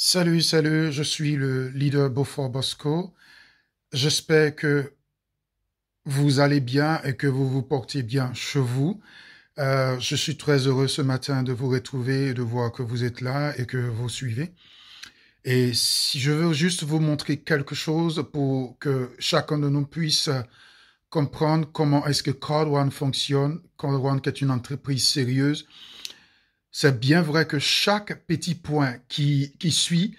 Salut, salut, je suis le leader Beaufort Bosco. J'espère que vous allez bien et que vous vous portez bien chez vous. Je suis très heureux ce matin de vous retrouver et de voir que vous êtes là et que vous suivez. Et si je veux juste vous montrer quelque chose pour que chacun de nous puisse comprendre comment est-ce que Card One fonctionne. Card One qui est une entreprise sérieuse. C'est bien vrai que chaque petit point qui suit,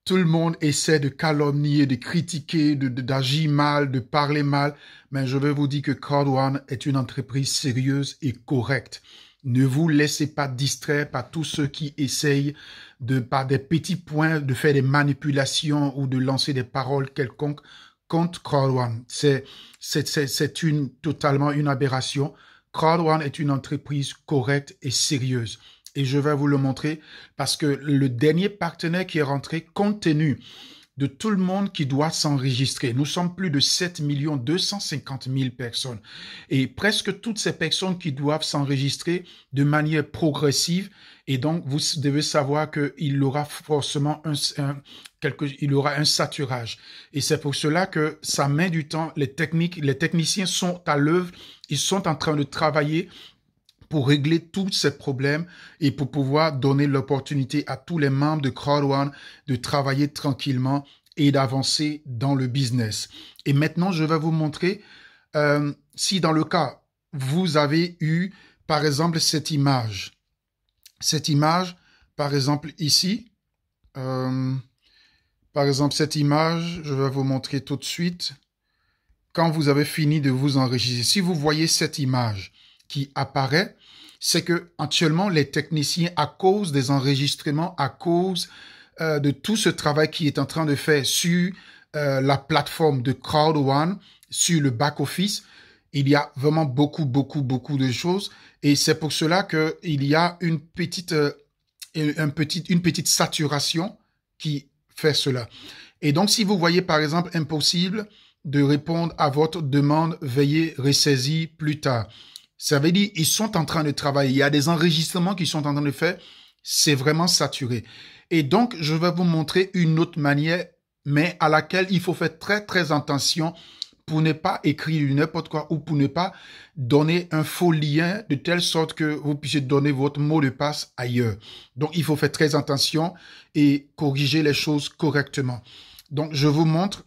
tout le monde essaie de calomnier, de critiquer, d'agir mal, de parler mal, mais je vais vous dire que Card One est une entreprise sérieuse et correcte. Ne vous laissez pas distraire par tous ceux qui essayent par des petits points, de faire des manipulations ou de lancer des paroles quelconques contre Card One. Totalement une aberration. Card One est une entreprise correcte et sérieuse. Et je vais vous le montrer parce que le dernier partenaire qui est rentré, compte tenu de tout le monde qui doit s'enregistrer, nous sommes plus de 7 250 000 personnes. Et presque toutes ces personnes qui doivent s'enregistrer de manière progressive. Et donc, vous devez savoir qu'il aura forcément il aura un saturage. Et c'est pour cela que ça met du temps. Les techniciens sont à l'œuvre. Ils sont en train de travailler pour régler tous ces problèmes et pour pouvoir donner l'opportunité à tous les membres de Card One de travailler tranquillement et d'avancer dans le business. Et maintenant, je vais vous montrer si dans le cas, vous avez eu, par exemple, cette image. Cette image, par exemple, ici, par exemple, cette image, je vais vous montrer tout de suite. Quand vous avez fini de vous enregistrer, si vous voyez cette image qui apparaît, c'est que actuellement les techniciens, à cause des enregistrements, à cause de tout ce travail qui est en train de faire sur la plateforme de Card One, sur le back office, il y a vraiment beaucoup de choses et c'est pour cela que il y a une petite saturation qui fait cela. Et donc si vous voyez par exemple impossible de répondre à votre demande, veuillez ressaisir plus tard. Ça veut dire ils sont en train de travailler. Il y a des enregistrements qui sont en train de faire. C'est vraiment saturé. Et donc, je vais vous montrer une autre manière, mais à laquelle il faut faire très attention pour ne pas écrire n'importe quoi ou pour ne pas donner un faux lien de telle sorte que vous puissiez donner votre mot de passe ailleurs. Donc, il faut faire très attention et corriger les choses correctement. Donc, je vous montre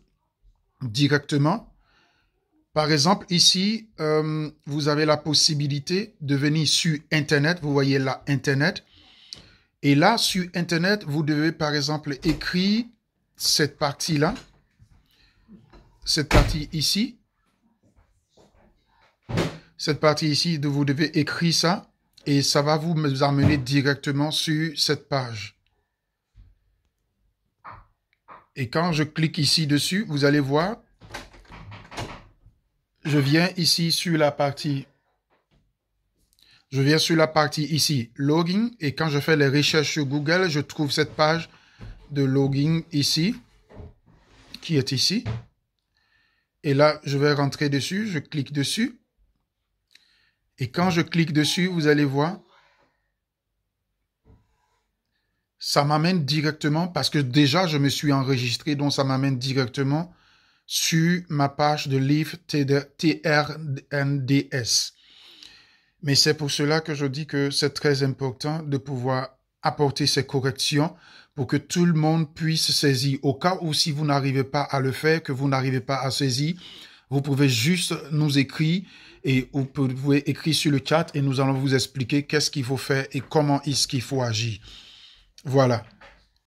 directement. Par exemple, ici, vous avez la possibilité de venir sur Internet. Vous voyez là, Internet. Et là, sur Internet, vous devez, par exemple, écrire cette partie-là. Cette partie ici. Cette partie ici, vous devez écrire ça. Et ça va vous amener directement sur cette page. Et quand je clique ici dessus, vous allez voir. Je viens ici sur la partie ici, login, et quand je fais les recherches sur Google, je trouve cette page de login ici, qui est ici. Et là, je vais rentrer dessus, je clique dessus. Et quand je clique dessus, vous allez voir, ça m'amène directement, parce que déjà, je me suis enregistré, donc ça m'amène directement sur ma page de livre TRNDS. Mais c'est pour cela que je dis que c'est très important de pouvoir apporter ces corrections pour que tout le monde puisse saisir. Au cas où si vous n'arrivez pas à le faire, que vous n'arrivez pas à saisir, vous pouvez juste nous écrire et vous pouvez écrire sur le chat et nous allons vous expliquer qu'est-ce qu'il faut faire et comment est-ce qu'il faut agir. Voilà.